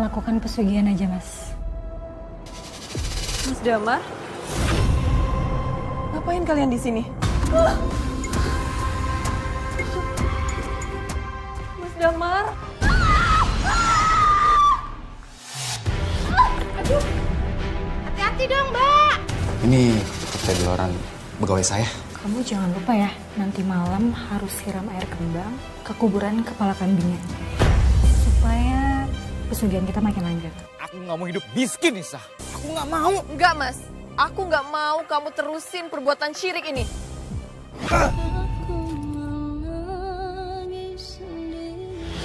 melakukan pesugihan aja, Mas. Mas Damar? Ngapain kalian di sini? Mas Damar? Aduh, hati-hati dong, Mbak. Ini kedodoran pegawai saya. Kamu jangan lupa ya, nanti malam harus siram air kembang ke kuburan kepala kambingnya. Supaya pesugihan kita makin lanjut. Aku nggak mau hidup miskin, Nisa. Aku nggak mau. Enggak, Mas. Aku nggak mau kamu terusin perbuatan syirik ini.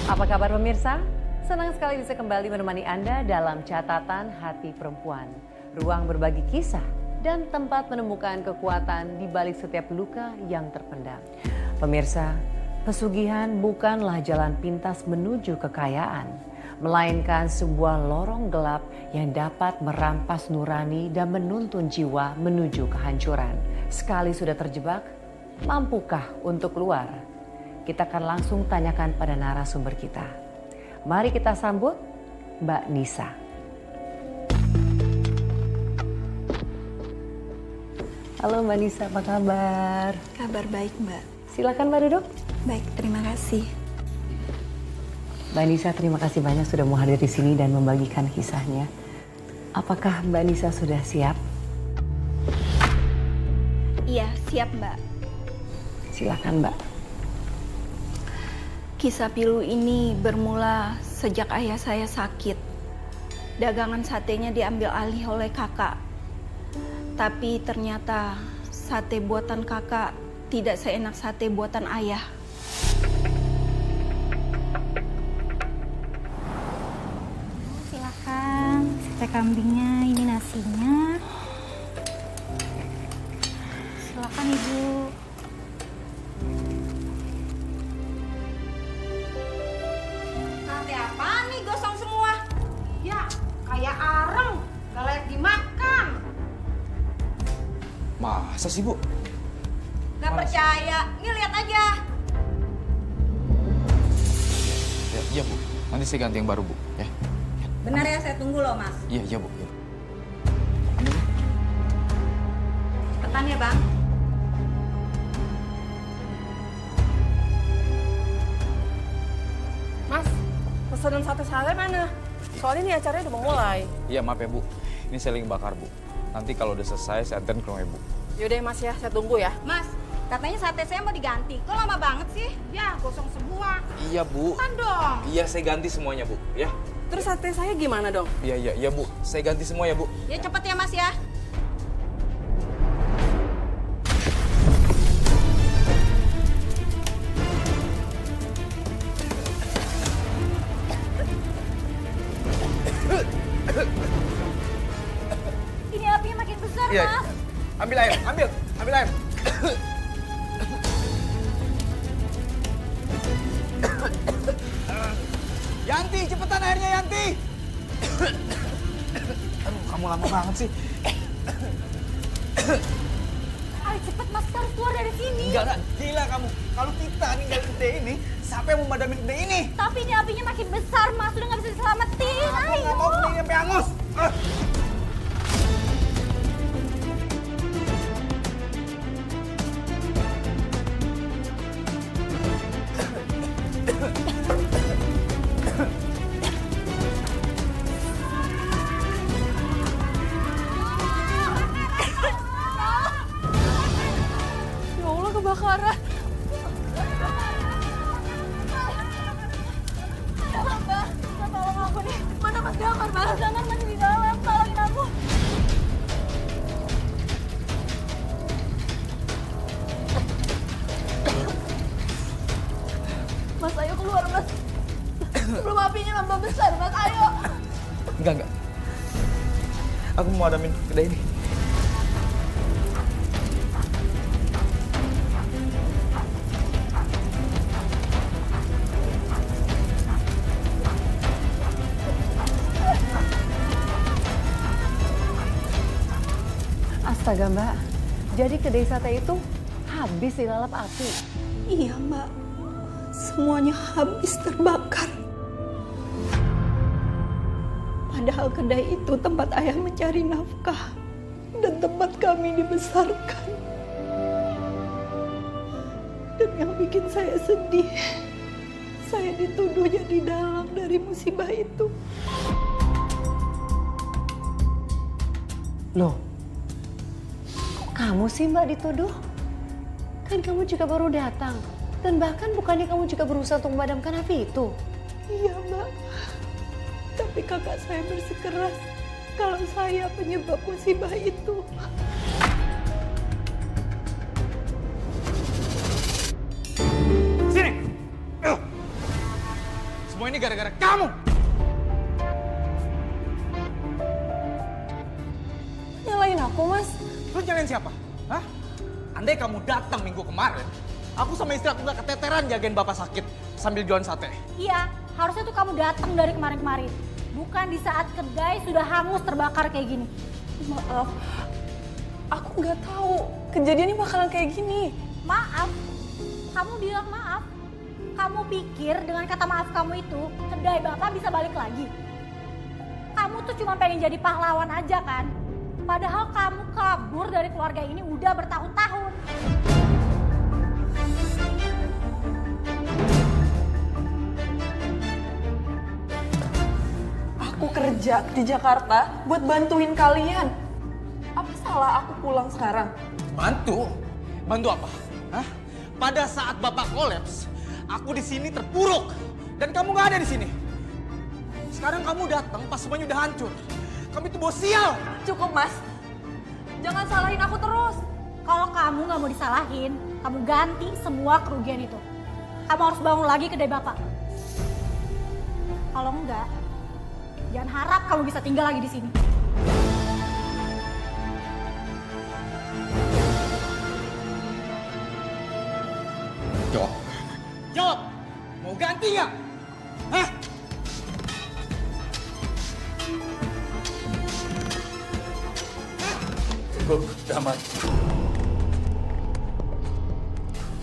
Apa kabar pemirsa? Senang sekali bisa kembali menemani Anda dalam catatan hati perempuan. Ruang berbagi kisah dan tempat menemukan kekuatan di balik setiap luka yang terpendam. Pemirsa, pesugihan bukanlah jalan pintas menuju kekayaan, melainkan sebuah lorong gelap yang dapat merampas nurani dan menuntun jiwa menuju kehancuran. Sekali sudah terjebak, mampukah untuk keluar? Kita akan langsung tanyakan pada narasumber kita. Mari kita sambut Mbak Nisa. Halo Mbak Nisa, apa kabar? Kabar baik, Mbak. Silakan Mbak duduk. Baik, terima kasih. Mbak Nisa, terima kasih banyak sudah mau hadir di sini dan membagikan kisahnya. Apakah Mbak Nisa sudah siap? Iya, siap, Mbak. Silakan Mbak. Kisah pilu ini bermula sejak ayah saya sakit. Dagangan satenya diambil alih oleh kakak. Tapi ternyata sate buatan kakak tidak seenak sate buatan ayah. Silakan, sate kambingnya, ini nasinya. Silakan Ibu. Sate apa nih gosong semua? Ya, kayak areng, gak layak dimakan. Masa sih, Bu? Gak percaya, ini lihat aja. Ya, iya, Bu. Nanti saya ganti yang baru, Bu. Ya. Benar ya, saya tunggu loh, Mas. Iya, iya, Bu. Iya. Cepetan ya, Bang. Mas, pesanan sate saya mana? Soalnya ini acaranya udah mau mulai. Iya, maaf ya, Bu. Ini saya lagi bakar, Bu. Nanti kalau udah selesai, saya anterin ke rumah Ibu. Yaudah Mas ya, saya tunggu ya. Mas, katanya sate saya mau diganti. Kok lama banget sih? Ya, gosong semua. Iya, Bu. Kan dong. Iya, saya ganti semuanya, Bu. Ya. Terus sate saya gimana dong? Iya, iya, iya, Bu. Saya ganti semua ya, Bu. Ya cepet ya, Mas ya. Ini apinya makin besar, Iya. Mas. Ambil air, ambil air. Yanti, cepetan airnya, Yanti. Aduh, kamu lama banget sih. Ayo cepet, Mas. Kita harus keluar dari sini. Enggak, gila kamu. Kalau kita ninggal gede ini, siapa yang mau madamin gede ini? Tapi ini apinya makin besar, Mas. Udah nggak bisa diselamatin. Aku Ayo. nggak mau gede ini sampai hangus. Ya Allah, kebakaran. Mbak, tolong aku nih. Mana Mas Damar, Mas? Mas Damar masih di dalam. Tolongin aku. Mas, ayo keluar, Mas. Sebelum apinya nambah besar, Mas. Ayo. Enggak. Aku mau madamin gede ini. Astaga Mbak, jadi kedai sate itu habis dilalap api. Iya, Mbak. Semuanya habis terbakar. Padahal kedai itu tempat ayah mencari nafkah dan tempat kami dibesarkan. Dan yang bikin saya sedih, saya dituduh jadi dalang dari musibah itu. Loh, kok kamu sih Mbak dituduh? Kan kamu juga baru datang. Dan bahkan bukannya kamu juga berusaha untuk memadamkan api itu? Iya, Mbak. Tapi kakak saya bersikeras kalau saya penyebab musibah itu. Sini! Semua ini gara-gara kamu! Nyalain aku, Mas. Lu nyalain siapa? Hah? Andai kamu datang minggu kemarin, aku sama istri aku gak keteteran jagain bapak sakit sambil jualan sate. Iya, harusnya tuh kamu datang dari kemarin-kemarin. Bukan di saat kedai sudah hangus terbakar kayak gini. Maaf, aku nggak tahu kejadiannya bakalan kayak gini. Maaf, kamu bilang maaf. Kamu pikir dengan kata maaf kamu itu, kedai bapak bisa balik lagi? Kamu tuh cuma pengen jadi pahlawan aja kan? Padahal kamu kabur dari keluarga ini udah bertahun-tahun. Aku kerja di Jakarta buat bantuin kalian. Apa salah aku pulang sekarang? Bantu? Bantu apa? Hah? Pada saat bapak kolaps, aku di sini terpuruk dan kamu nggak ada di sini. Sekarang kamu datang pas semuanya udah hancur. Kamu itu bos sial. Cukup, Mas. Jangan salahin aku terus. Kalau kamu nggak mau disalahin, kamu ganti semua kerugian itu. Kamu harus bangun lagi kedai bapak. Kalau enggak, jangan harap kamu bisa tinggal lagi di sini. Jawab. Jawab. Mau ganti nggak? Hah? Cukup, Damar.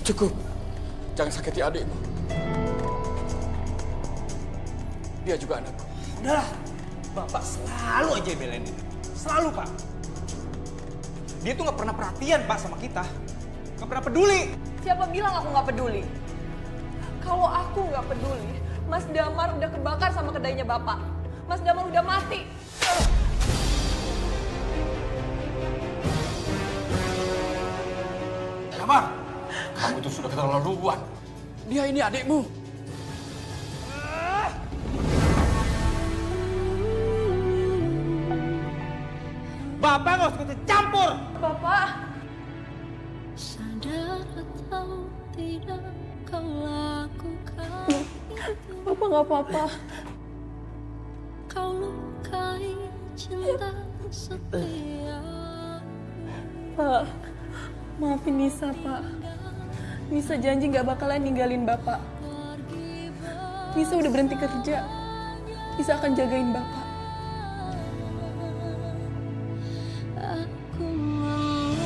Cukup. Jangan sakiti adikmu. Dia juga anakku. Udahlah. Bapak selalu aja belain dia. Selalu, Pak. Dia tuh nggak pernah perhatian, Pak, sama kita. Nggak pernah peduli. Siapa bilang aku nggak peduli? Kalau aku nggak peduli, Mas Damar udah kebakar sama kedainya Bapak. Mas Damar udah mati. Damar, kamu itu sudah keterlaluan. Dia ini adikmu. Bapak nggak usah ikut campur. Bapak, Sadar atau tidak kau lakukan Bapak nggak apa-apa. Kau lukai cinta setia. Pak, maafin Nisa, Pak. Nisa janji nggak bakalan ninggalin Bapak. Nisa udah berhenti kerja. Nisa akan jagain Bapak. Aku melayu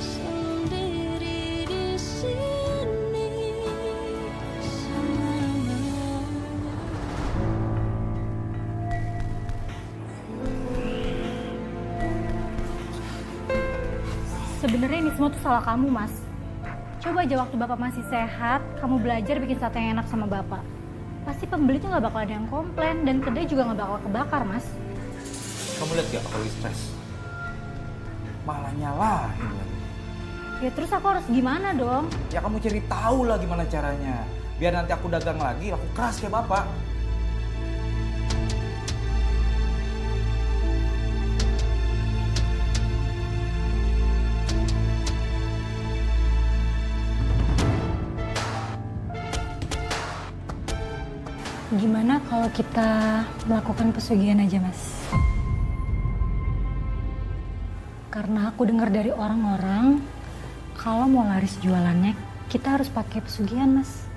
sendiri di sini. Sebenarnya ini semua tuh salah kamu, Mas. Coba aja waktu Bapak masih sehat, kamu belajar bikin sate yang enak sama Bapak. Pasti pembeli tuh nggak bakal ada yang komplain dan kedai juga nggak bakal kebakar, Mas. Kamu lihat gak aku lagi stres? Malah nyalahin lagi. Ya terus aku harus gimana dong? Ya kamu cari tahu lah gimana caranya. Biar nanti aku dagang lagi, aku keras kayak bapak. Gimana kalau kita melakukan pesugihan aja, Mas? Karena aku dengar dari orang-orang, kalau mau laris jualannya, kita harus pakai pesugihan, Mas.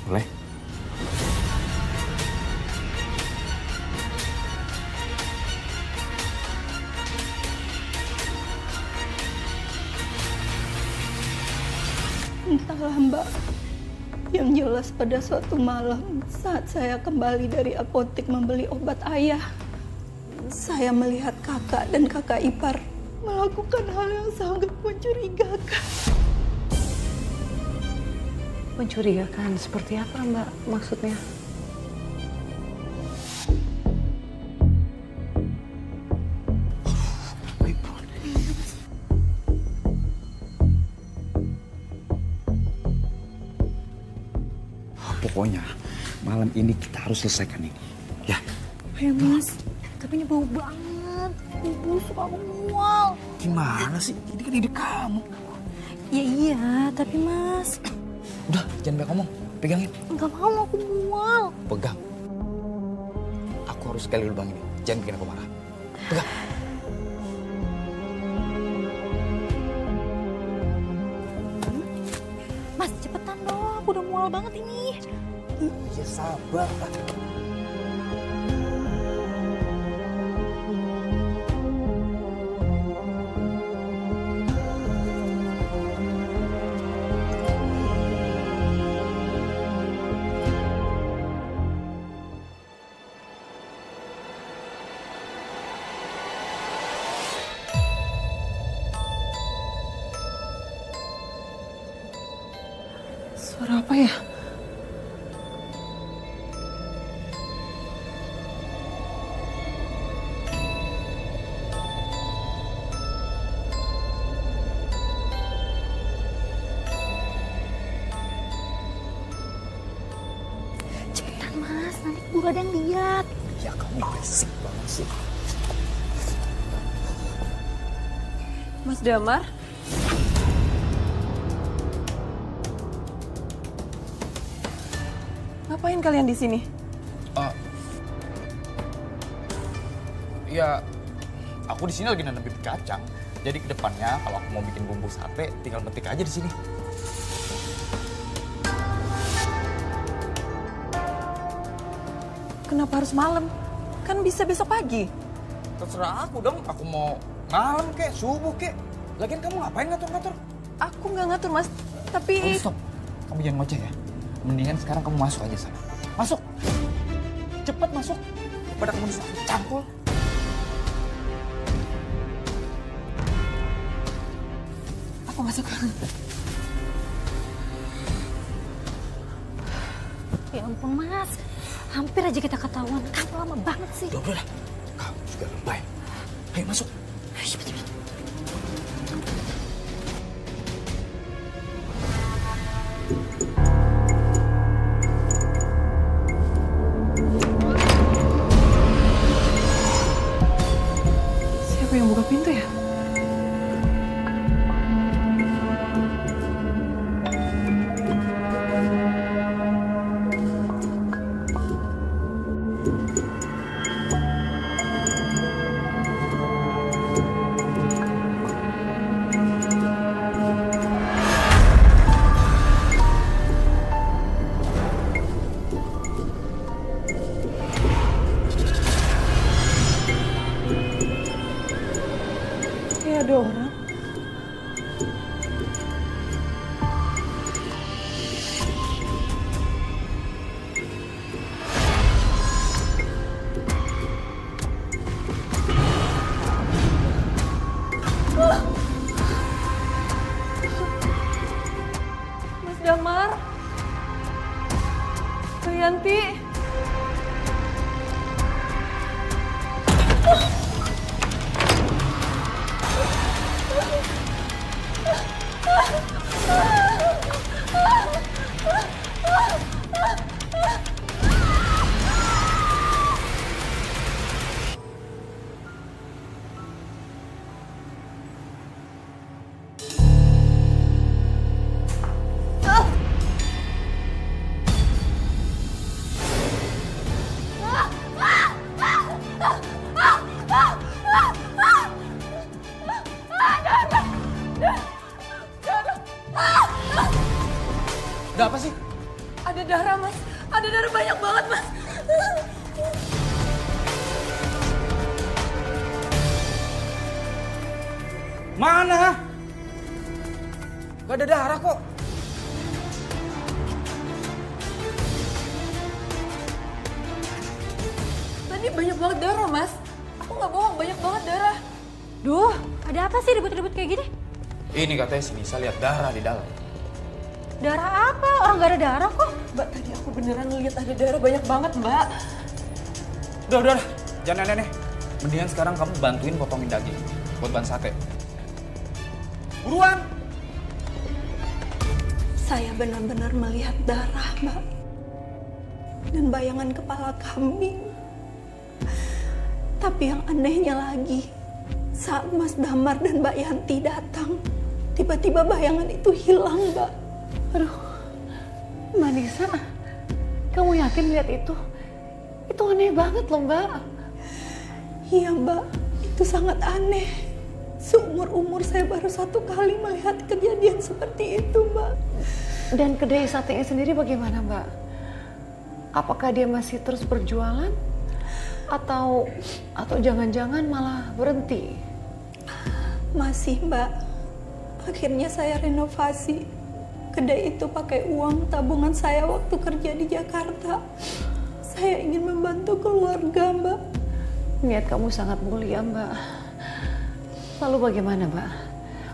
Boleh? Entahlah Mbak. Yang jelas pada suatu malam saat saya kembali dari apotek membeli obat ayah, saya melihat kakak dan kakak ipar melakukan hal yang sangat mencurigakan. Mencurigakan seperti apa, Mbak? Maksudnya? Pokoknya malam ini kita harus selesaikan ini. Ya. Ayo Mas, tapi ini bau banget. Busuk, aku mual. Gimana sih? Ini kan ide kamu. Ya iya, tapi Mas, Udah, jangan banyak ngomong. Pegangin. nggak mau, aku mual. Pegang. Aku harus sekali lubang ini. Jangan bikin aku marah. Pegang. Mas, cepetan dong, aku udah mual banget ini. Iya, sabar. Suara apa ya? Cepetan Mas, nanti keburu ada yang lihat. Ya kamu berisik banget sih. Mas Damar? Ngapain kalian di sini? Ya, aku di sini lagi nanam bibit kacang. Jadi ke depannya kalau aku mau bikin bumbu sate, tinggal metik aja di sini. Kenapa harus malam? Kan bisa besok pagi. Terserah aku dong, aku mau malam kek, subuh kek. Lagian kamu ngapain ngatur-ngatur? Aku nggak ngatur, Mas. Tapi... Oh, stop. Kamu jangan ngoceh ya. Mendingan sekarang kamu masuk aja sana. Masuk. Cepet masuk. Pada kamu di sana cangkul. Aku masuk. Ya ampun Mas, hampir aja kita ketahuan. Kamu lama banget sih. Udah lah. Kamu juga lebay. Ayo masuk. Ayo, cepet, cepet. Siapa yang buka pintu ya? Kayak ada orang. Mas Damar. Yanti. Udah apa sih? Ada darah, Mas. Ada darah banyak banget, Mas. Mana? Gak ada darah kok. banyak banget darah, Mas. Aku nggak bohong, banyak banget darah. Duh, ada apa sih ribut-ribut kayak gini? Ini katanya si Nisa lihat darah di dalam. Darah apa? Orang gak ada darah kok. Mbak, tadi aku beneran ngeliat ada darah banyak banget, Mbak. Udah. Jangan aneh-aneh. Mendingan sekarang kamu bantuin potongin daging buat bahan sate. Buruan! Saya benar-benar melihat darah, Mbak. Dan bayangan kepala kambing. Tapi yang anehnya lagi, saat Mas Damar dan Mbak Yanti datang, tiba-tiba bayangan itu hilang, Mbak. Aduh, Mbak Nisa, kamu yakin lihat itu? Itu aneh banget loh, Mbak. Iya, Mbak. Itu sangat aneh. Seumur-umur saya baru 1 kali melihat kejadian seperti itu, Mbak. Dan kedai satenya sendiri bagaimana, Mbak? Apakah dia masih terus berjualan? Atau jangan-jangan malah berhenti? Masih, Mbak. Akhirnya saya renovasi. Kedai itu pakai uang tabungan saya waktu kerja di Jakarta. Saya ingin membantu keluarga, Mbak. Niat kamu sangat mulia, Mbak. Lalu bagaimana, Mbak?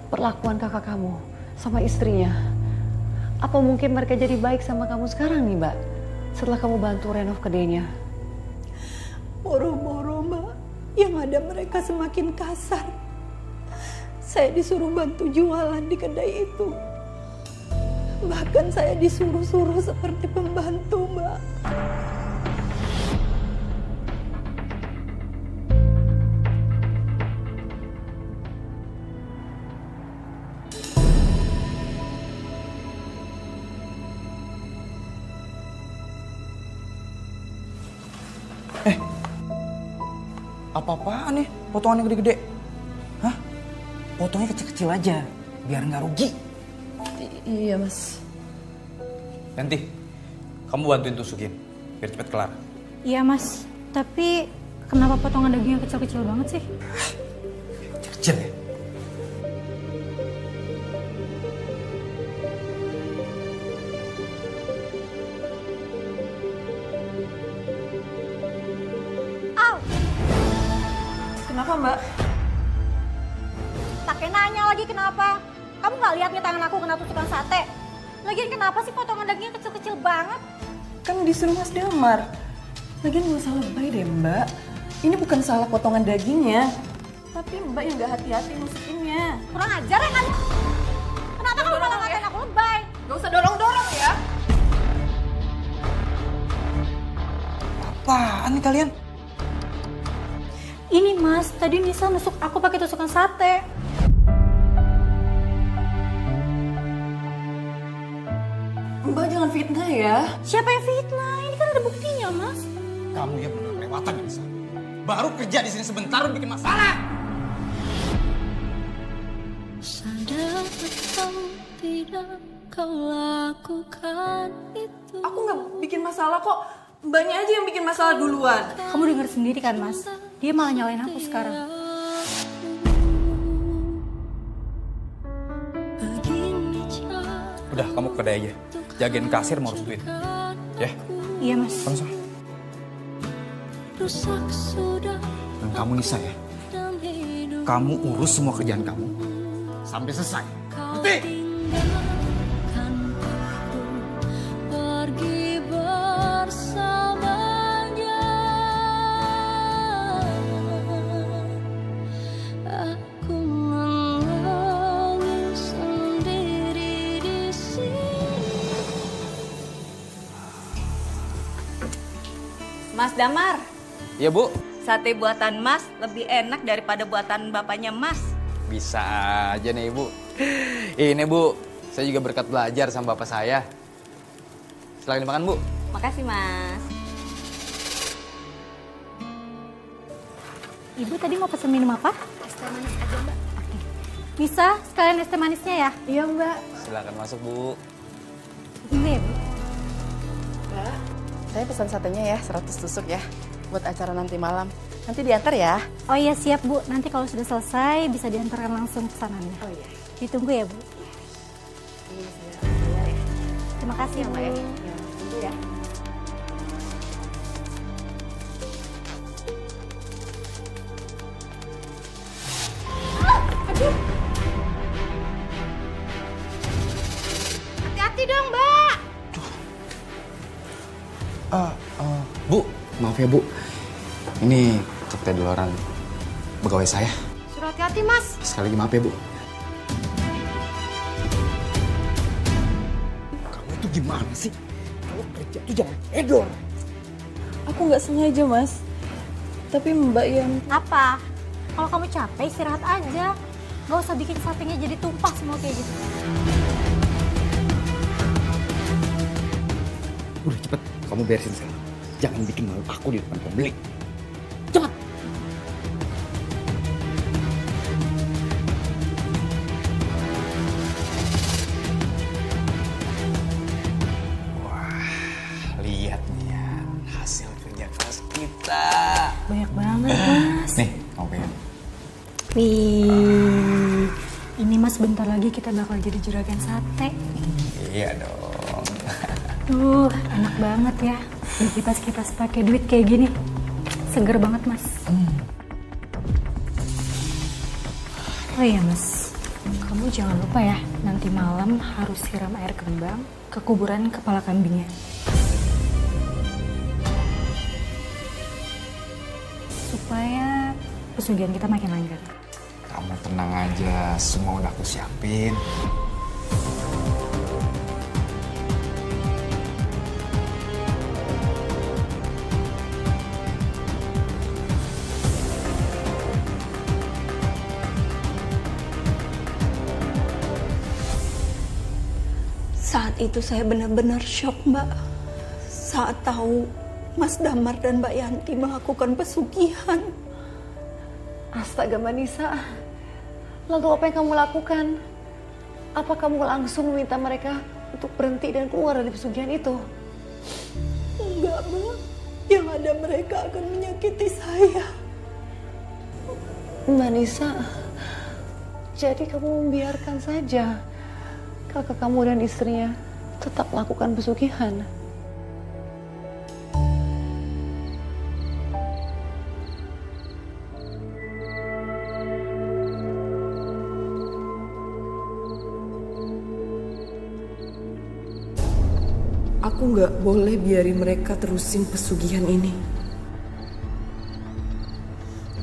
Perlakuan kakak kamu sama istrinya. Apa mungkin mereka jadi baik sama kamu sekarang nih, Mbak? Setelah kamu bantu renov kedainya. Boro-boro, Mbak. Yang ada mereka semakin kasar. Saya disuruh bantu jualan di kedai itu. Bahkan saya disuruh-suruh seperti pembantu, Mbak. Apa-apaan nih? Potongannya gede-gede. Hah? Potongnya kecil-kecil aja, biar nggak rugi. Iya, Mas. Yanti, kamu bantuin tusukin, biar cepet kelar. Iya mas, tapi kenapa potongan dagingnya kecil-kecil banget sih? Kecil ya? Kenapa, Mbak? Pakai nanya lagi kenapa? Kamu nggak lihat nih tangan aku kena tusukan sate? Lagian kenapa sih potongan dagingnya kecil-kecil banget? Kan disuruh Mas Damar. Lagian nggak usah lebay deh, Mbak. Ini bukan salah potongan dagingnya. Tapi Mbak yang nggak hati-hati nusukinnya. Kurang ajar ya kamu? Kenapa kamu malah ngatain aku lebay? Gak usah dorong-dorong ya. Apaan nih kalian? Ini mas, tadi Nisa nusuk aku pakai tusukan sate. Mbak jangan fitnah ya. Siapa yang fitnah? Ini kan ada buktinya mas. Kamu ya benar kelewatan ya, Nisa. Baru kerja di sini sebentar udah bikin masalah. Sadar atau tidak kau lakukan itu. Aku nggak bikin masalah kok. Mbaknya aja yang bikin masalah duluan. Kamu denger sendiri kan mas? Dia malah nyalain aku sekarang. Udah, kamu ke kedai aja. Jagain kasir mau urus duit. Ya? Iya mas. Sama-sama. Rusak sudah Dan kamu Nisa ya, dan hidup kamu urus semua kerjaan kamu sampai selesai. Ngerti? tinggalkan aku pergi bersamanya. Aku menangis sendiri di sini. Mas Damar, Iya, Bu. sate buatan Mas lebih enak daripada buatan bapaknya Mas. Bisa aja nih, Bu. Ini, Bu. Saya juga berkat belajar sama bapak saya. Silakan dimakan, Bu. Makasih, Mas. Ibu tadi mau pesen minum apa? Es teh manis aja, Mbak. Bisa sekalian es teh manisnya ya? Iya, Mbak. Silakan masuk, Bu. Tunggu ya bu. Mbak, saya pesan satenya ya, 100 tusuk ya. Buat acara nanti malam. Nanti diantar ya. Oh iya siap bu, nanti kalau sudah selesai bisa diantarkan langsung pesanannya. Oh iya. Ditunggu ya bu. Ini saya bayar ya. Terima kasih Iya, bu. Mbak ya. Ya, tunggu ya. Bu, maaf ya Bu. Ini Kapten Deloran, pegawai saya. Suruh hati-hati, Mas. Sekali lagi maaf ya Bu. Kamu itu gimana sih? Kalau kerja tuh jangan edor. Aku nggak sengaja, Mas. Tapi Mbak yang Apa? Kalau kamu capek istirahat aja. Gak usah bikin satenya jadi tumpah semua kayak gitu. Udah cepet, kamu beresin sekarang. Jangan bikin malu aku di depan pembeli. Cepet! Wah, lihat nih ya hasil kerja keras kita. Banyak banget, Mas. Nih, kamu pengen. Wih, ini Mas bentar lagi kita bakal jadi juragan sate. Iya dong. Tuh, enak banget ya. Dikipas-kipas pakai duit kayak gini. Seger banget, Mas. Oh iya, Mas. Kamu jangan lupa ya, nanti malam harus siram air kembang ke kuburan kepala kambingnya. Supaya pesugihan kita makin langgeng. Kamu tenang aja, semua udah aku siapin. Saat itu saya benar-benar shock, Mbak. Saat tahu Mas Damar dan Mbak Yanti melakukan pesugihan. Astaga Mbak Nisa, lalu apa yang kamu lakukan? Apa kamu langsung meminta mereka untuk berhenti dan keluar dari pesugihan itu? Enggak, Mbak. Yang ada mereka akan menyakiti saya. Mbak Nisa, jadi kamu membiarkan saja kakak kamu dan istrinya tetap melakukan pesugihan? Aku nggak boleh biarin mereka terusin pesugihan ini.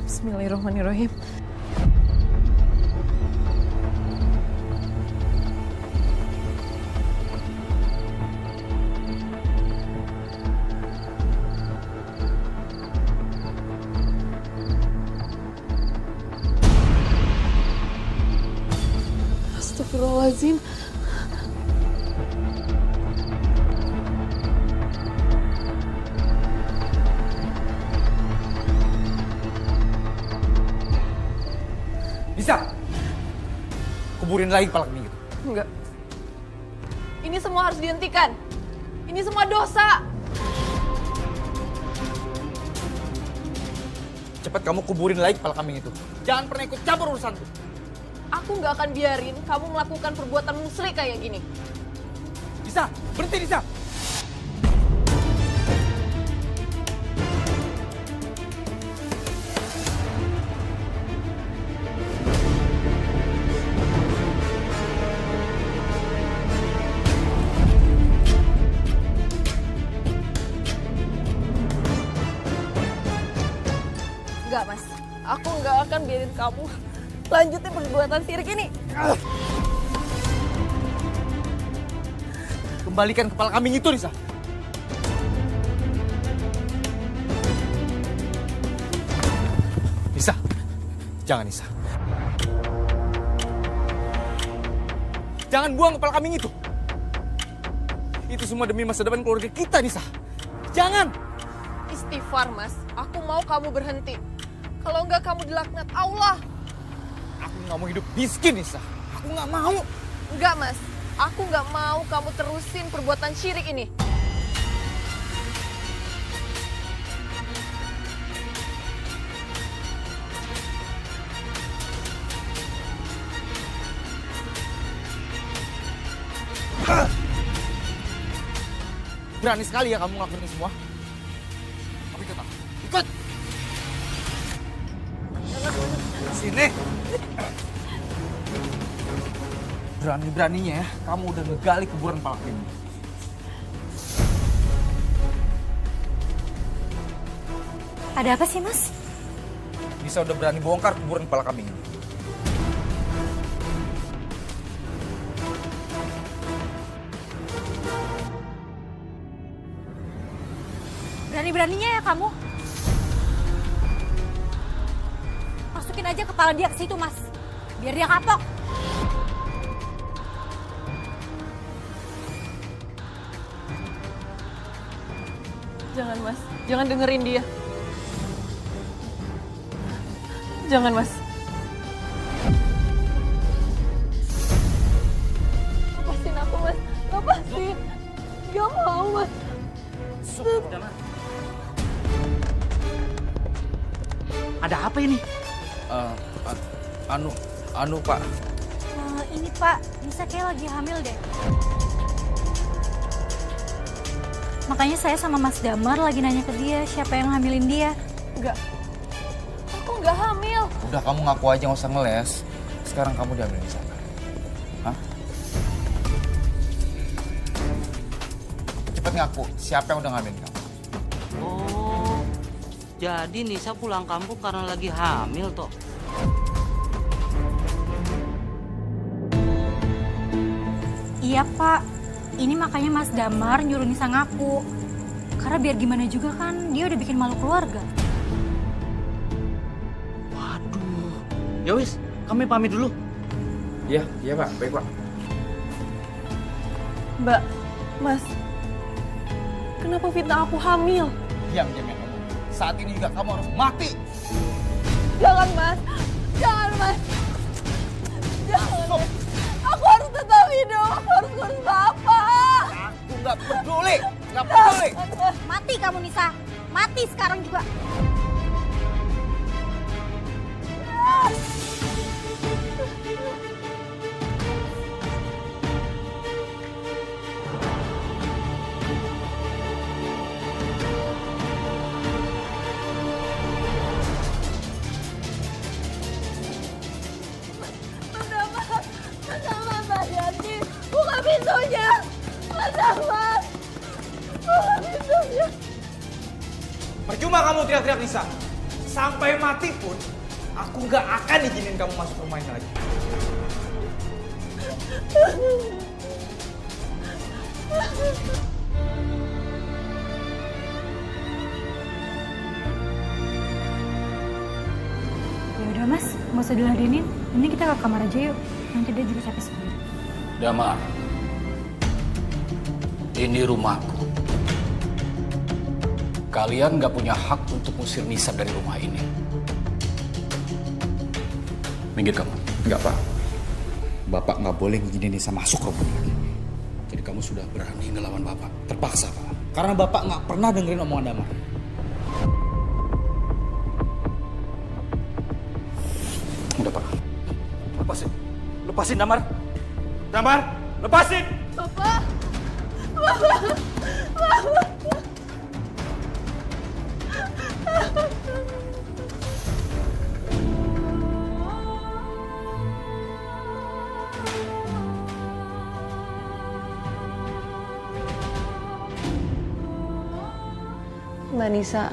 Bismillahirrahmanirrahim. Astagfirullahaladzim. Bisa? Kuburin lagi kepala kambing itu. Enggak. Ini semua harus dihentikan. Ini semua dosa. Cepat kamu kuburin lagi kepala kambing itu. Jangan pernah ikut campur urusanku. Aku nggak akan biarin kamu melakukan perbuatan musrik kayak gini. Bisa? Berhenti, Bisa! Enggak, Mas. Aku nggak akan biarin kamu lanjutin perbuatan sirik ini. Kembalikan kepala kambing itu, Nisa. Nisa, jangan Nisa. Jangan buang kepala kambing itu. Itu semua demi masa depan keluarga kita, Nisa. Jangan. Istighfar, Mas. Aku mau kamu berhenti. Kalau enggak kamu dilaknat Allah. Aku nggak mau hidup miskin, Nisa. Aku nggak mau. Enggak, Mas. Aku nggak mau kamu terusin perbuatan syirik ini. Berani sekali ya kamu ngelakuin ini semua. Tapi ikut aku. Ikut! Sini! Berani-beraninya ya, kamu udah ngegali kuburan kepala kambing. Ada apa sih, Mas? Nisa udah berani bongkar kuburan kepala kambing ini. Berani-beraninya ya kamu. Masukin aja kepala dia ke situ, Mas. Biar dia kapok. Jangan, Mas. Jangan dengerin dia. Jangan, Mas. Lepasin aku, Mas. Lepasin. Gak mau, Mas. Ada apa ini? Anu Pak. Ini Pak, Nisa kayak lagi hamil deh. Makanya saya sama Mas Damar lagi nanya ke dia siapa yang hamilin dia. Enggak. Aku nggak hamil. Udah kamu ngaku aja nggak usah ngeles. Sekarang kamu diambil di sana. Hah? Cepet ngaku, siapa yang udah ngambilin kamu? Oh, jadi Nisa pulang kampung karena lagi hamil toh? Iya Pak, ini makanya Mas Damar nyuruh Nisa ngaku. Karena biar gimana juga kan dia udah bikin malu keluarga. Waduh, ya wis, kami pamit dulu. Iya Pak, baik Pak. Mbak, Mas. Kenapa fitnah aku hamil? Diam ya ngomong. Saat ini juga kamu harus mati. Jangan, Mas. Jangan, Mas. Jangan. Aku harus tetap hidup. Aku harus ngurus Bapak. Aku nggak peduli, nggak peduli. Mati kamu Nisa, mati sekarang juga. Buka pintunya. Mas Ahmad. Buka pintunya. Percuma kamu teriak-teriak Nisa. Sampai mati pun, aku nggak akan izinin kamu masuk rumah ini lagi. Ya udah Mas, nggak usah diladenin. Ini kita ke kamar aja yuk. Nanti dia juga capek sendiri. Damar, ini rumahku. Kalian nggak punya hak untuk ngusir Nisa dari rumah ini. Minggir kamu. Enggak Pak. Bapak nggak boleh ngizinin Nisa masuk rumah ini. Jadi kamu sudah berani ngelawan Bapak. Terpaksa, Pak. Karena Bapak nggak pernah dengerin omongan Damar. Udah, Pak. Lepasin. Lepasin, Damar. Damar, lepasin! Bapak. Mbak Nisa,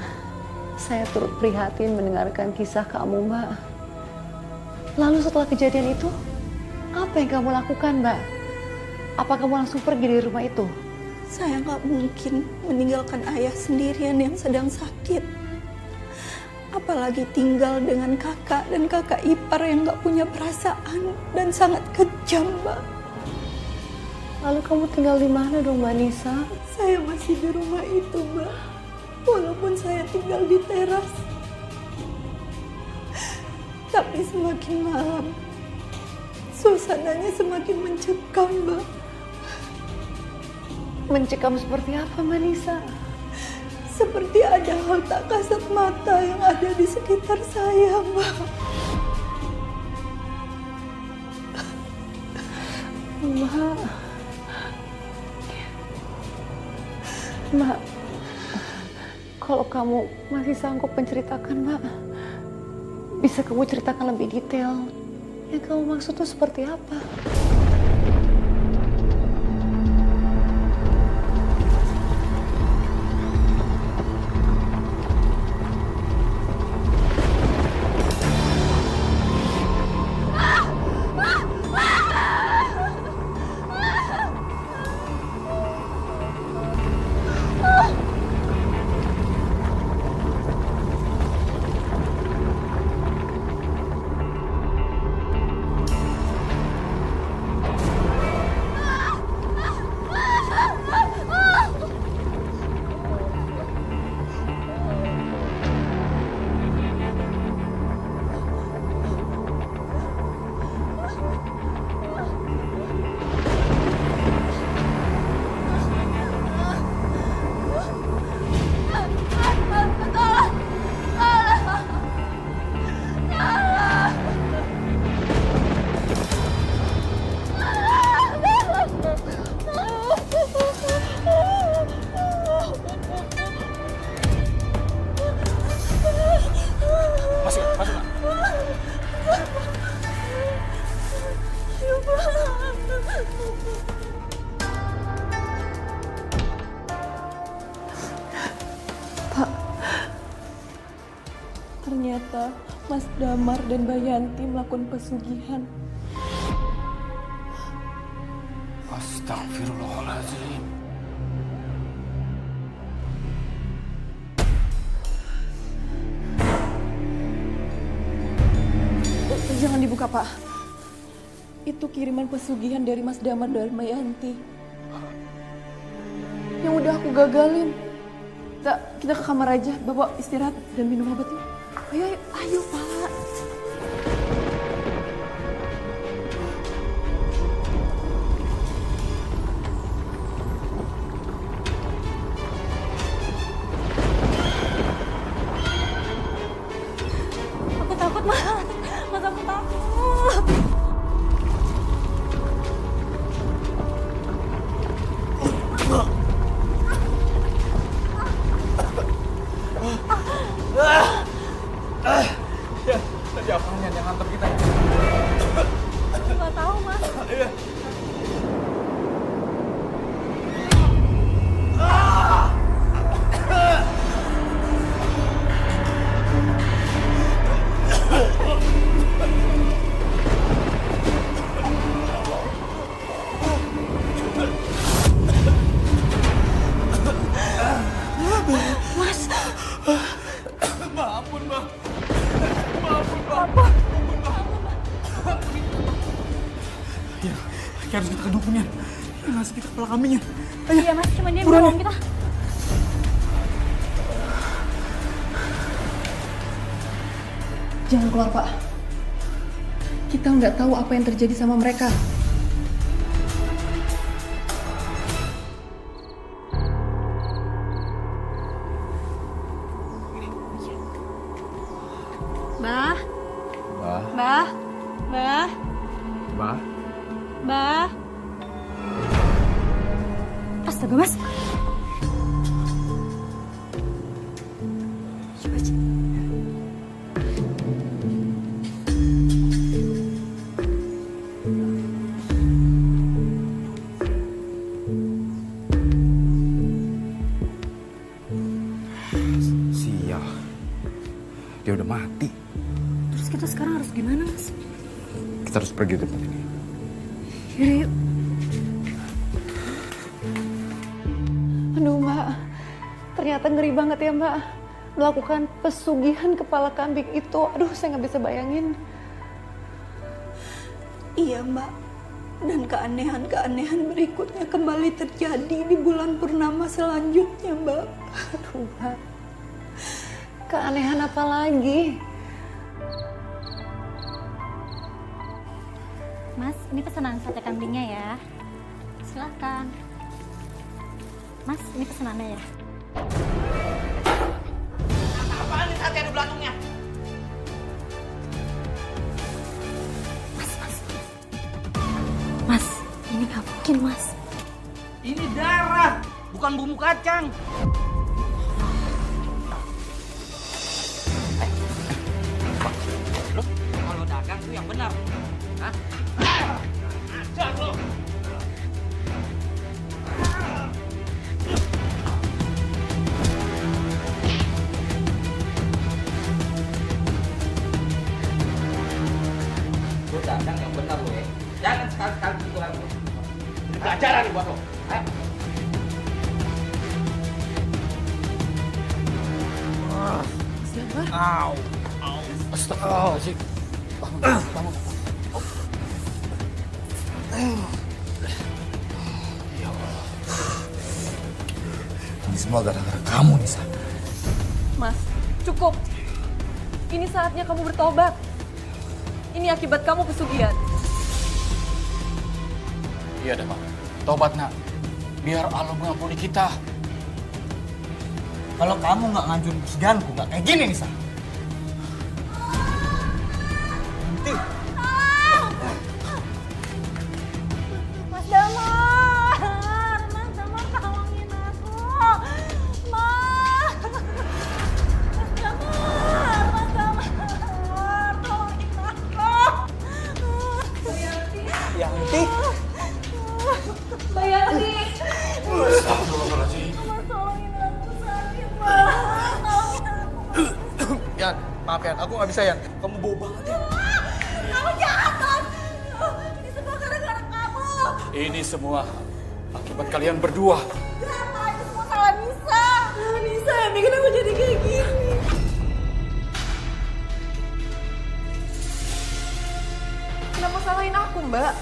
saya turut prihatin mendengarkan kisah kamu, Mbak. Lalu setelah kejadian itu, apa yang kamu lakukan, Mbak? Apa kamu langsung pergi dari rumah itu? Saya nggak mungkin meninggalkan ayah sendirian yang sedang sakit. Apalagi tinggal dengan kakak dan kakak ipar yang nggak punya perasaan dan sangat kejam, Mbak. Lalu kamu tinggal di mana dong, Mbak Nisa? Saya masih di rumah itu, Mbak. Walaupun saya tinggal di teras. Tapi semakin malam, suasananya semakin mencekam, Mbak. Mencekam seperti apa, Mbak Nisa? Seperti ada hal tak kasat mata yang ada di sekitar saya, Mbak. Mbak, kalau kamu masih sanggup menceritakan, Mbak, bisa kamu ceritakan lebih detail. Yang kamu maksud itu seperti apa? ternyata Mas Damar dan Mbak Yanti melakukan pesugihan. Astagfirullahaladzim. Jangan dibuka, Pak. Itu kiriman pesugihan dari Mas Damar dan Mbak Yanti. Yang udah aku gagalin. Kita ke kamar aja. Bapak istirahat dan minum obat yuk. Ayo, Pak. Aku takut, Mas. Mas, aku takut. Ya, tadi apanya yang nganter kita? Nggak tahu, Mas. Iya. Maafun, Mbak. Maafun, Mbak. Ya, harus kita ke dukunnya. Ngasih kita kepala kambingnya. Ayo. Iya, Mas. Cuma dia Buruan bohong ya. kita. Jangan keluar, Pak. Kita nggak tahu apa yang terjadi sama mereka. Mbah. Mbah, Mbah. Mbah. Mbah. Mbah. Astaga, Mas. Sial. Dia udah mati. Terus kita sekarang harus gimana, Mas? Kita harus pergi dari tempat ini. Yaudah, yuk. Aduh, Mbak. Ternyata ngeri banget ya, Mbak. Melakukan pesugihan kepala kambing itu. Aduh, saya nggak bisa bayangin. Iya, Mbak. Dan keanehan-keanehan berikutnya kembali terjadi di bulan purnama selanjutnya, Mbak. Aduh, Mbak. Keanehan apa lagi? Mas, ini pesanan sate kambingnya ya. Silakan. Mas, ini pesanannya ya. Apaan nih sate ada belantungnya? Mas, ini nggak mungkin, Mas. Ini darah, bukan bumbu kacang. Lo kalau dagang tuh yang benar. Hah? Ajar lo. Lo dagang yang benar lo ya. Jangan sekali-kali gitu lagi. Ini pelajaran nih buat lo. Hah? Au. Astagfirullahaladzim. Bangun. Ya Allah. Ini semua gara-gara kamu, Nisa. Mas, cukup. Ini saatnya kamu bertobat. Ini akibat kamu pesugihan. Iya dah, Pak. Tobat, Nak. Biar Allah mengampuni kita. Kalau kamu nggak ngancurin pesugihanku, nggak kayak gini, Nisa. Nanti. Mas Damar. Mas Damar, tolongin aku. Mas. Mas Damar. Mas Damar. Tolongin aku. Yanti. Mbak Yanti. Astagfirullahaladzim. Mas, tolongin aku sakit, Mas. Tolongin aku. Ya, Maaf Yan, aku nggak bisa Yan. Kamu bau banget ya. Kamu jahat, Ton. Ini semua gara-gara kamu. Ini semua akibat kalian berdua. Kenapa? Itu semua salah Nisa. Nisa yang bikin aku jadi kayak gini. Kenapa salahin aku, Mbak?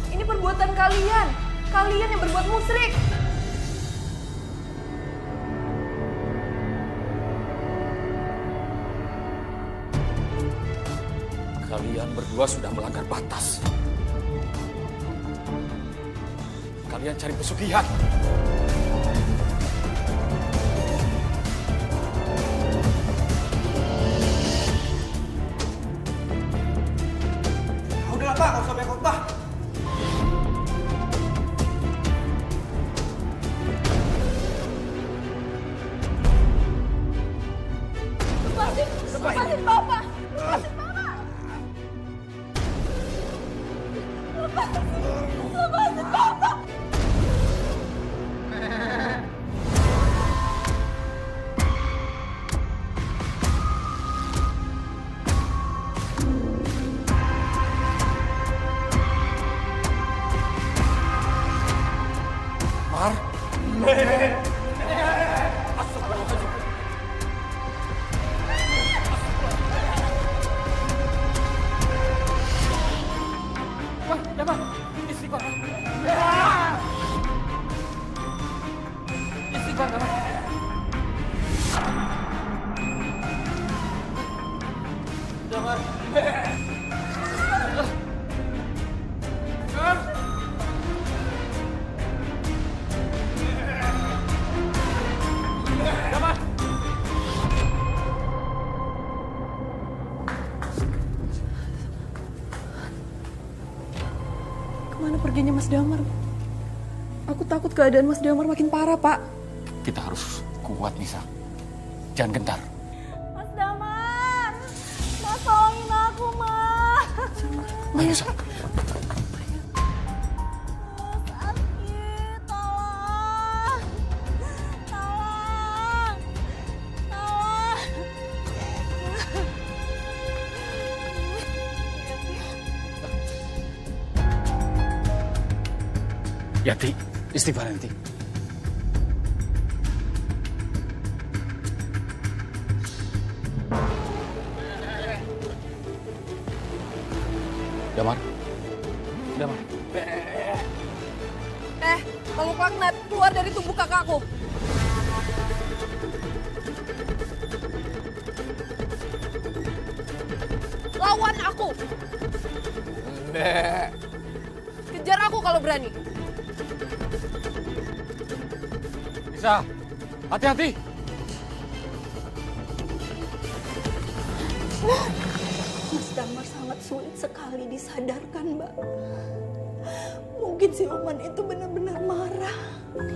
Ini perbuatan kalian. Kalian yang berbuat musyrik. Kalian berdua sudah melanggar batas. Kalian cari pesugihan. Udahlah Pak, nggak usah banyak khotbah. Lepasin Bapak. Lepasin Bapak. Mar. Wah, ya Pak. Istighfar. Istighfar, Pak. Damar. Kemana perginya Mas Damar? Aku takut keadaan Mas Damar makin parah, Pak. Kita harus kuat, Nisa. Jangan gentar. Mas Damar. Mas tolongin aku, Mas. Ayo, Nisa. Sakit, tolong. Tolong. Tolong. Yati, istighfar Yanti. Damar. Damar. Makhluk laknat, keluar dari tubuh kakakku. Lawan aku. Kejar aku kalau berani. Nisa, hati-hati. Mas Damar sangat sulit sekali disadarkan, Mbak. Mungkin si Oman itu benar-benar marah.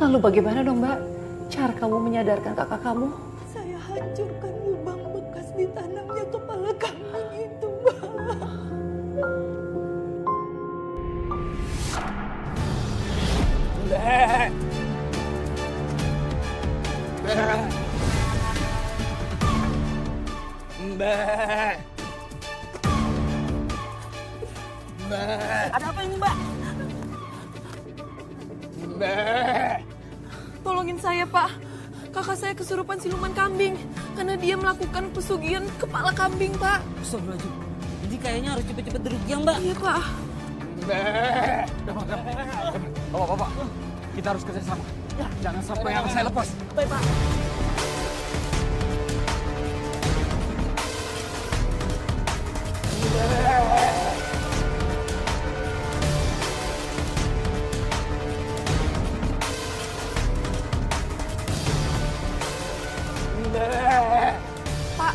Lalu bagaimana dong Mbak? Cara kamu menyadarkan kakak kamu? Saya hancurkan lubang bekas ditanamnya kepala kambing itu, Mbak. Ada apa ini, Mbak? Tolongin saya, Pak. Kakak saya kesurupan siluman kambing karena dia melakukan pesugihan kepala kambing, Pak. Astagfirullahaladzim. Jadi kayaknya harus cepet-cepet diruqyah, Mbak. Iya, Pak. Bapak, kita harus kerjasama. Jangan sampai anak saya lepas. Baik, Pak. Pak,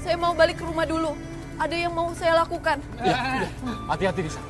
saya mau balik ke rumah dulu. Ada yang mau saya lakukan. Ya, udah. Hati-hati Nisa.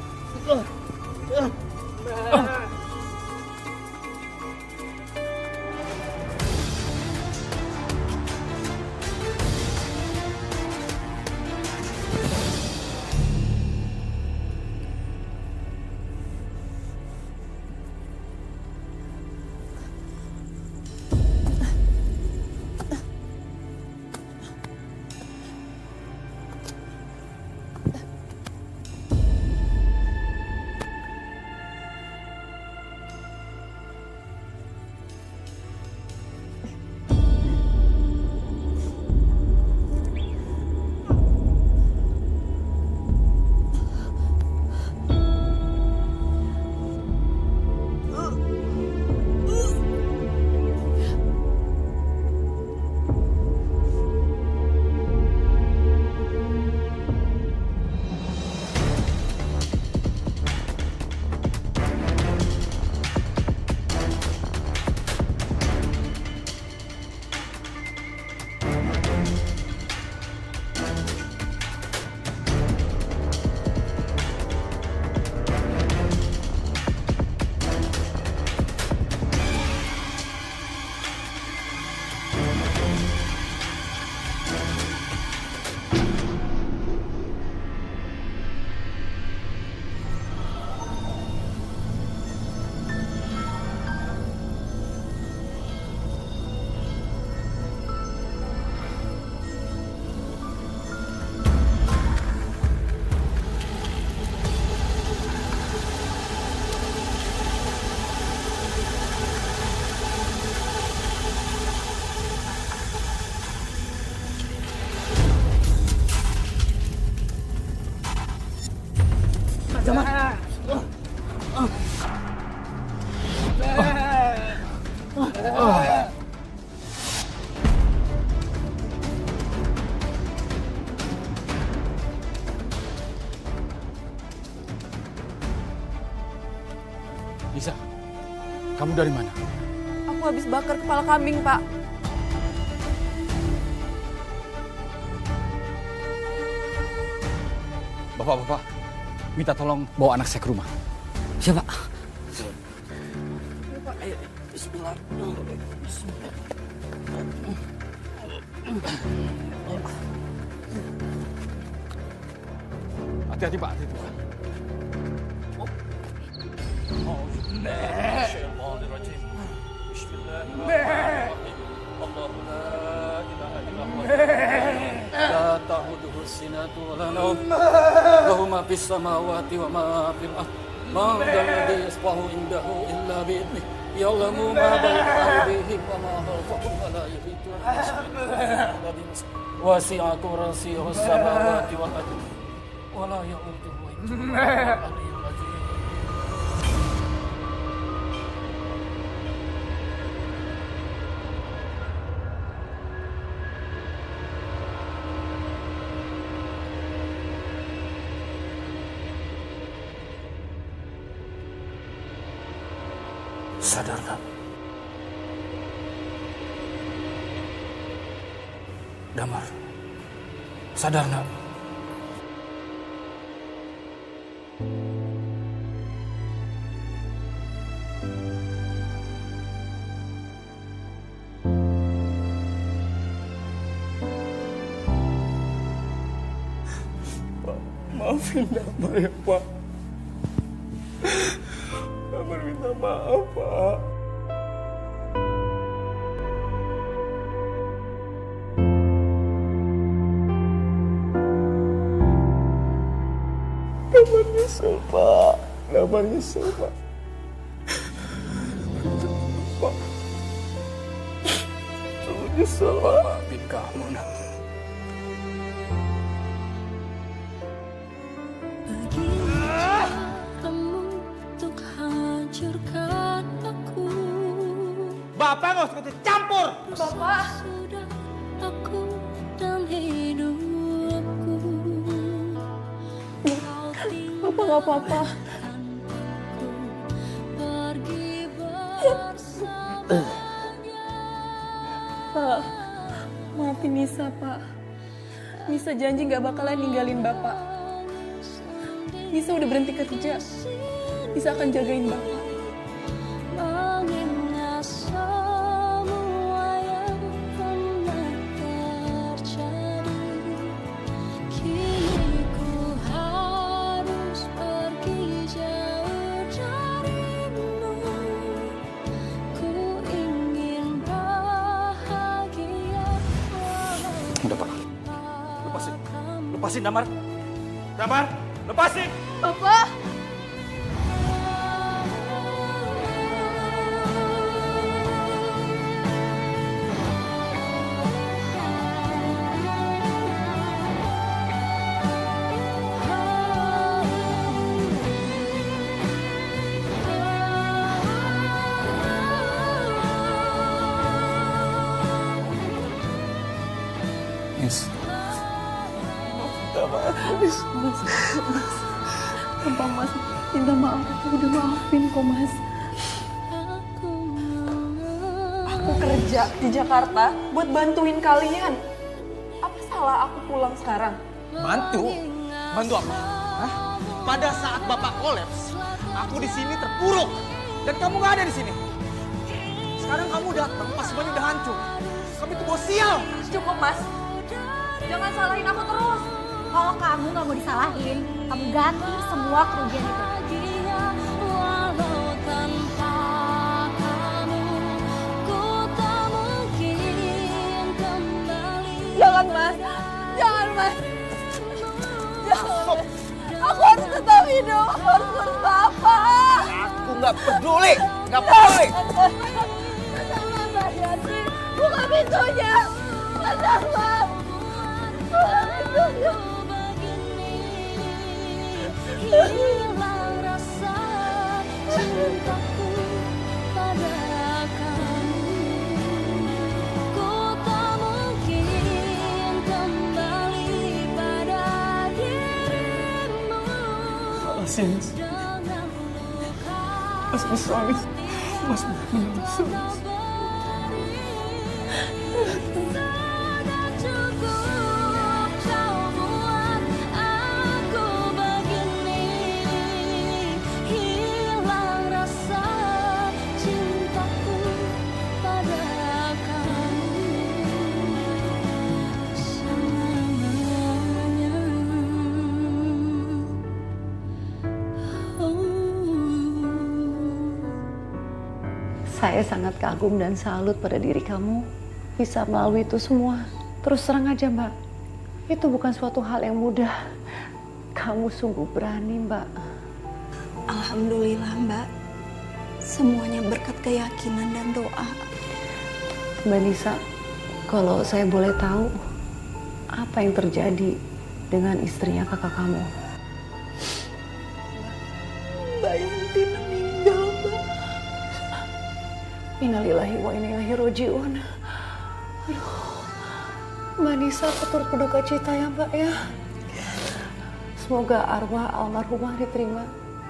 Nisa, kamu dari mana? Aku habis bakar kepala kambing, Pak. Bapak, minta tolong bawa anak saya ke rumah. Siapa? Hati-hati Pak, hati-hati Pak. لا تعوده السنة ولا نوم له ما في السماوات وما في الأرض ما ذا الذي يصبح عنده إلا بإذنه يعلم ما بين أيديهم وما خلفهم ولا يحيطون وسع كرسيه السماوات والأرض ولا يؤوده حفظهما العلي العظيم. Sadar nak? Damar, sadar nak? Pak, maafin Damar ya Pak. Damar minta maaf Pak. Damar nyesel Pak. Damar nyesel Pak. Pak. Sungguh nyesel Pak. Maafin kamu nak. Bapak nggak usah ikut campur. Bapak. Sudah aku dan hidupku. Bapak nggak apa-apa. Pergi bersamanya. Pak, maafin Nisa, Pak. Nisa janji nggak bakalan ninggalin Bapak. Nisa udah berhenti kerja. Nisa akan jagain Bapak. Mengingat semua yang pernah terjadi, kini ku harus pergi jauh darimu. Ku ingin bahagia. Udah Pak, lepasin Damar. Damar, lepasin. Bapak. Nis, Minta maaf Nis. Gampang Mas, minta maaf. Aku udah maafin kok Mas. Aku kerja di Jakarta buat bantuin kalian. Apa salah aku pulang sekarang? Bantu? Bantu apa? Hah? Pada saat Bapak kolaps, aku di sini terpuruk dan kamu nggak ada di sini. Sekarang kamu datang pas semuanya udah hancur. Kamu itu bos sial. Cukup Mas. Jangan salahin aku terus. Kalau kamu nggak mau disalahin, kamu ganti semua kerugian itu. Walau tanpa kamu, ku tak mungkin kembali. Jangan Mas. Jangan Mas. Jangan Mas. Aku harus tetap hidup. Aku harus ngurus Bapak. Aku nggak peduli, nggak peduli. Mas Ariati, buka pintunya. Mas Ahmad. Buka pintunya. Hilang rasa cintaku pada kamu. Makasih, Mas. Mas bisa, Mas. Mas bisa, Mas. Saya sangat kagum dan salut pada diri kamu bisa melalui itu semua. Terus terang aja Mbak, itu bukan suatu hal yang mudah. Kamu sungguh berani Mbak. Alhamdulillah Mbak, semuanya berkat keyakinan dan doa. Mbak Nisa, kalau saya boleh tahu, apa yang terjadi dengan istrinya kakak kamu? Mbak Yanti meninggal, Mbak. Innalillahi wa inna ilaihi raji'un. Aduh, Mbak Nisa turut berduka cita ya Mbak ya. Semoga arwah almarhumah diterima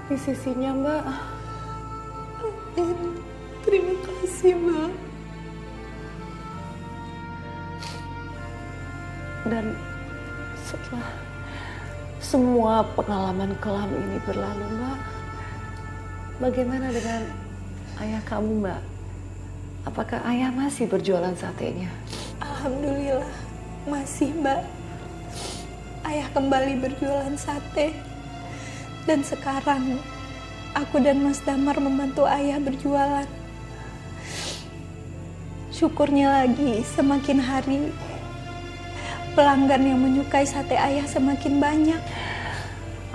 di sisinya Mbak. Amin. Terima kasih Mbak. Dan setelah semua pengalaman kelam ini berlalu Mbak, bagaimana dengan ayah kamu Mbak? Apakah ayah masih berjualan satenya? Alhamdulillah masih Mbak. Ayah kembali berjualan sate. Dan sekarang aku dan Mas Damar membantu ayah berjualan. Syukurnya lagi semakin hari pelanggan yang menyukai sate ayah semakin banyak.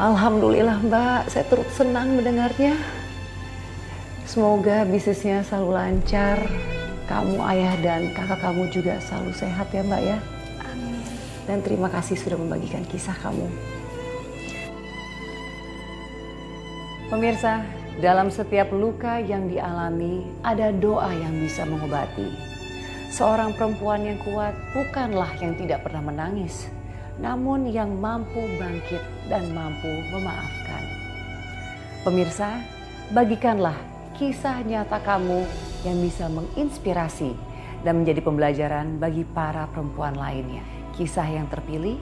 Alhamdulillah Mbak, saya turut senang mendengarnya. Semoga bisnisnya selalu lancar. Kamu, ayah, dan kakak kamu juga selalu sehat ya Mbak ya. Amin. Dan terima kasih sudah membagikan kisah kamu. Pemirsa, dalam setiap luka yang dialami ada doa yang bisa mengobati. Seorang perempuan yang kuat bukanlah yang tidak pernah menangis, namun yang mampu bangkit dan mampu memaafkan. Pemirsa, bagikanlah kisah nyata kamu yang bisa menginspirasi dan menjadi pembelajaran bagi para perempuan lainnya. Kisah yang terpilih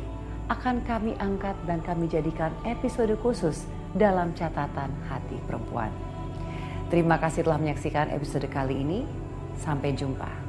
akan kami angkat dan kami jadikan episode khusus dalam catatan hati perempuan. Terima kasih telah menyaksikan episode kali ini. Sampai jumpa.